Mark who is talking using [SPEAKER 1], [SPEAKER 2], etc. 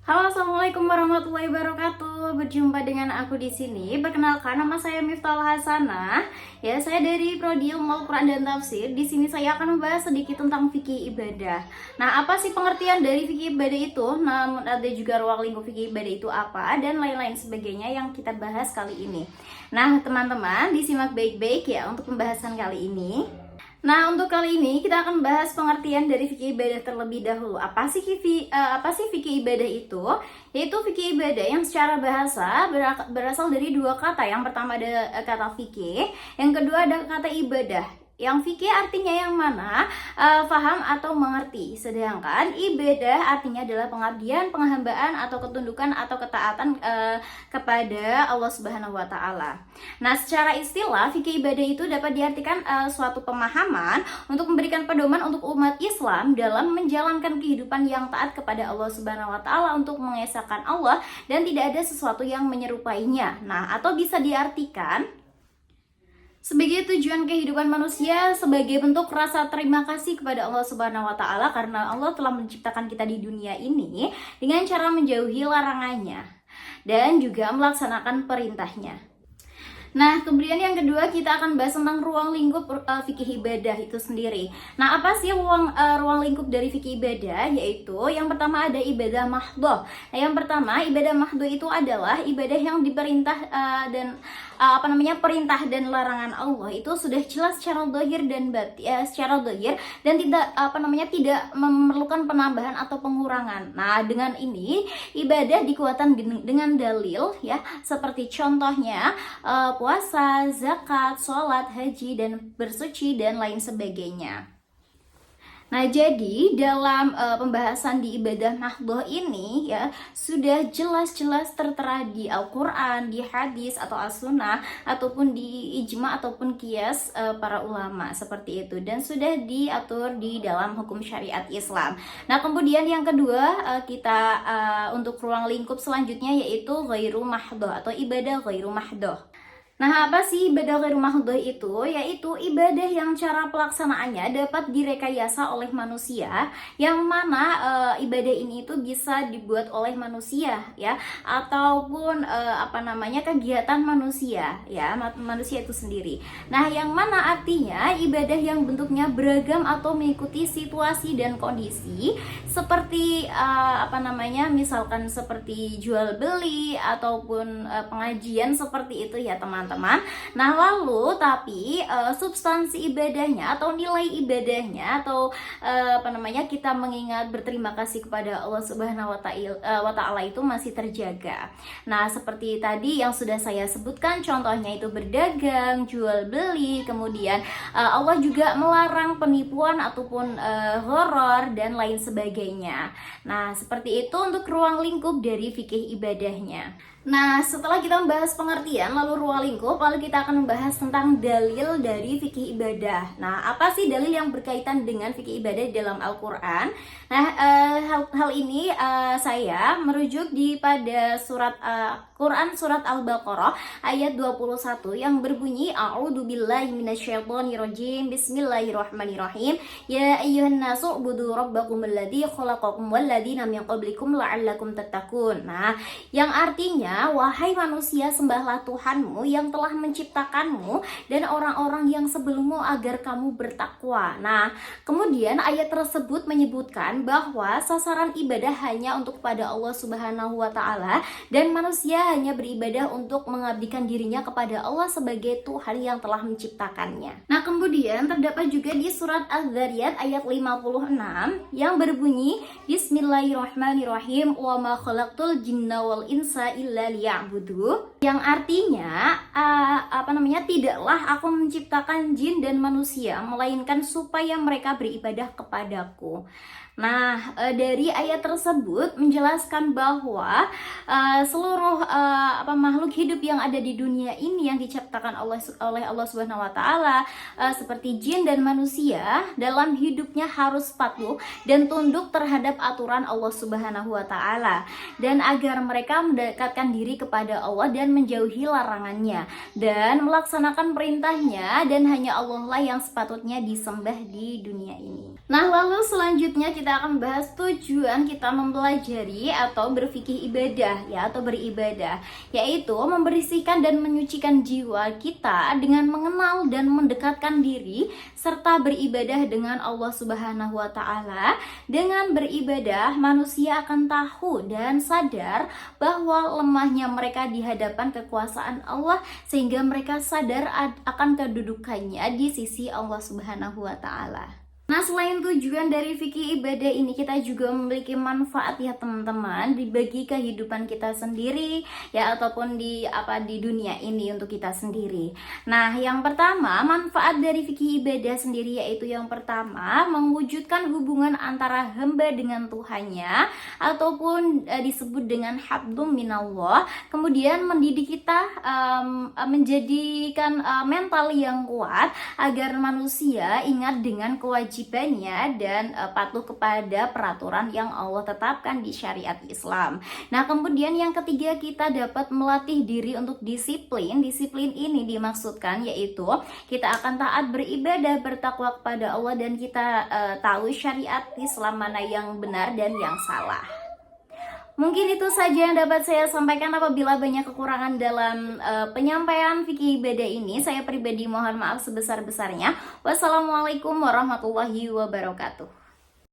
[SPEAKER 1] Halo, assalamualaikum warahmatullahi wabarakatuh. Berjumpa dengan aku di sini. Perkenalkan, nama saya Miftahul Hasanah. Ya, saya dari Prodi Ilmu Al-Quran dan Tafsir. Di sini saya akan membahas sedikit tentang fikih ibadah. Nah, apa sih pengertian dari fikih ibadah itu? Namun ada juga ruang lingkup fikih ibadah itu apa dan lain-lain sebagainya yang kita bahas kali ini. Nah, teman-teman, disimak baik-baik ya untuk pembahasan kali ini. Nah, untuk kali ini kita akan bahas pengertian dari fikih ibadah terlebih dahulu. Apa sih fikih ibadah itu? Yaitu fikih ibadah yang secara bahasa berasal dari dua kata. Yang pertama ada kata fikih, yang kedua ada kata ibadah. Yang fikih artinya yang mana? Faham atau mengerti. Sedangkan ibadah artinya adalah pengabdian, penghambaan atau ketundukan atau ketaatan kepada Allah Subhanahu wa taala. Nah, secara istilah fikih ibadah itu dapat diartikan suatu pemahaman untuk memberikan pedoman untuk umat Islam dalam menjalankan kehidupan yang taat kepada Allah Subhanahu wa taala untuk mengesahkan Allah dan tidak ada sesuatu yang menyerupainya. Nah, atau bisa diartikan sebagai tujuan kehidupan manusia sebagai bentuk rasa terima kasih kepada Allah Subhanahu wa taala karena Allah telah menciptakan kita di dunia ini dengan cara menjauhi larangannya dan juga melaksanakan perintahnya. Nah, kemudian yang kedua kita akan bahas tentang ruang lingkup fikih ibadah itu sendiri. Nah, apa sih ruang lingkup dari fikih ibadah? Yaitu yang pertama ada ibadah mahdhah. Nah, yang pertama ibadah mahdhah itu adalah ibadah yang diperintah perintah dan larangan Allah itu sudah jelas secara zahir dan dan tidak memerlukan penambahan atau pengurangan. Nah, dengan ini ibadah dikuatkan dengan dalil ya, seperti contohnya puasa, zakat, sholat, haji, dan bersuci, dan lain sebagainya. Nah, jadi dalam pembahasan di ibadah mahdhah ini ya sudah jelas-jelas tertera di Al-Quran, di hadis atau as-sunnah ataupun di ijma ataupun qiyas para ulama seperti itu, dan sudah diatur di dalam hukum syariat Islam. Nah, kemudian yang kedua kita untuk ruang lingkup selanjutnya yaitu ghairu mahdhah atau ibadah ghairu mahdhah. Nah, apa sih ibadah ghairu mahdhah itu? Yaitu ibadah yang cara pelaksanaannya dapat direkayasa oleh manusia, yang mana ibadah ini itu bisa dibuat oleh manusia ya, ataupun kegiatan manusia ya, manusia itu sendiri. Nah, yang mana artinya ibadah yang bentuknya beragam atau mengikuti situasi dan kondisi seperti misalkan seperti jual beli ataupun pengajian seperti itu ya, teman-teman. Nah, lalu tapi substansi ibadahnya atau nilai ibadahnya atau kita mengingat berterima kasih kepada Allah Subhanahu wa taala itu masih terjaga. Nah, seperti tadi yang sudah saya sebutkan, contohnya itu berdagang, jual beli, kemudian Allah juga melarang penipuan ataupun horor dan lain sebagainya. Nah, seperti itu untuk ruang lingkup dari fikih ibadahnya. Nah, setelah kita membahas pengertian lalu ruang lingkup, lalu kita akan membahas tentang dalil dari fikih ibadah. Nah, apa sih dalil yang berkaitan dengan fikih ibadah dalam Al-Quran? Nah, hal ini saya merujuk pada surat Quran surat Al-Baqarah ayat 21 yang berbunyi A'udzubillahi minasyaitonirrajim, Bismillahirrahmanirrahim. Ya ayyuhan nasu ubudu rabbakumul ladzi khalaqakum wal ladzina min qablikum la'allakum tattaqun. Nah, yang artinya, wahai manusia, sembahlah Tuhanmu yang telah menciptakanmu dan orang-orang yang sebelummu agar kamu bertakwa. Nah, kemudian ayat tersebut menyebutkan bahwa sasaran ibadah hanya untuk kepada Allah Subhanahu wa taala dan manusia hanya beribadah untuk mengabdikan dirinya kepada Allah sebagai Tuhan yang telah menciptakannya. Nah, kemudian terdapat juga di surat Az-Zariyat ayat 56 yang berbunyi Bismillahirrahmanirrahim wa ma khalaqtul jinna wal insa illa liya'budu, yang artinya tidaklah aku menciptakan jin dan manusia melainkan supaya mereka beribadah kepadaku. Nah, dari ayat tersebut menjelaskan bahwa seluruh makhluk hidup yang ada di dunia ini yang diciptakan oleh Allah Subhanahu wa taala seperti jin dan manusia dalam hidupnya harus patuh dan tunduk terhadap aturan Allah Subhanahu wa taala, dan agar mereka mendekatkan diri kepada Allah dan menjauhi larangannya dan melaksanakan perintahnya, dan hanya Allah lah yang sepatutnya disembah di dunia ini. Nah, lalu selanjutnya kita akan bahas tujuan kita mempelajari atau berfikih ibadah ya, atau beribadah, yaitu membersihkan dan menyucikan jiwa kita dengan mengenal dan mendekatkan diri serta beribadah dengan Allah Subhanahu wa taala. Dengan beribadah, manusia akan tahu dan sadar bahwa lemahnya mereka di hadapan kekuasaan Allah, sehingga mereka sadar akan kedudukannya di sisi Allah Subhanahu wa taala. Nah, selain tujuan dari fikih ibadah ini, kita juga memiliki manfaat ya teman-teman, dibagi kehidupan kita sendiri ya, ataupun di dunia ini untuk kita sendiri. Nah, yang pertama, manfaat dari fikih ibadah sendiri yaitu yang pertama, mewujudkan hubungan antara hamba dengan Tuhannya, ataupun disebut dengan hablum minallah. Kemudian mendidik kita menjadikan mental yang kuat agar manusia ingat dengan kewajibannya dan patuh kepada peraturan yang Allah tetapkan di syariat Islam. Nah, kemudian yang ketiga, kita dapat melatih diri untuk disiplin. Disiplin ini dimaksudkan yaitu kita akan taat beribadah, bertakwa kepada Allah, dan kita tahu syariat Islam mana yang benar dan yang salah. Mungkin itu saja yang dapat saya sampaikan. Apabila banyak kekurangan dalam penyampaian fikih ibadah ini, saya pribadi mohon maaf sebesar-besarnya. Wassalamualaikum warahmatullahi wabarakatuh.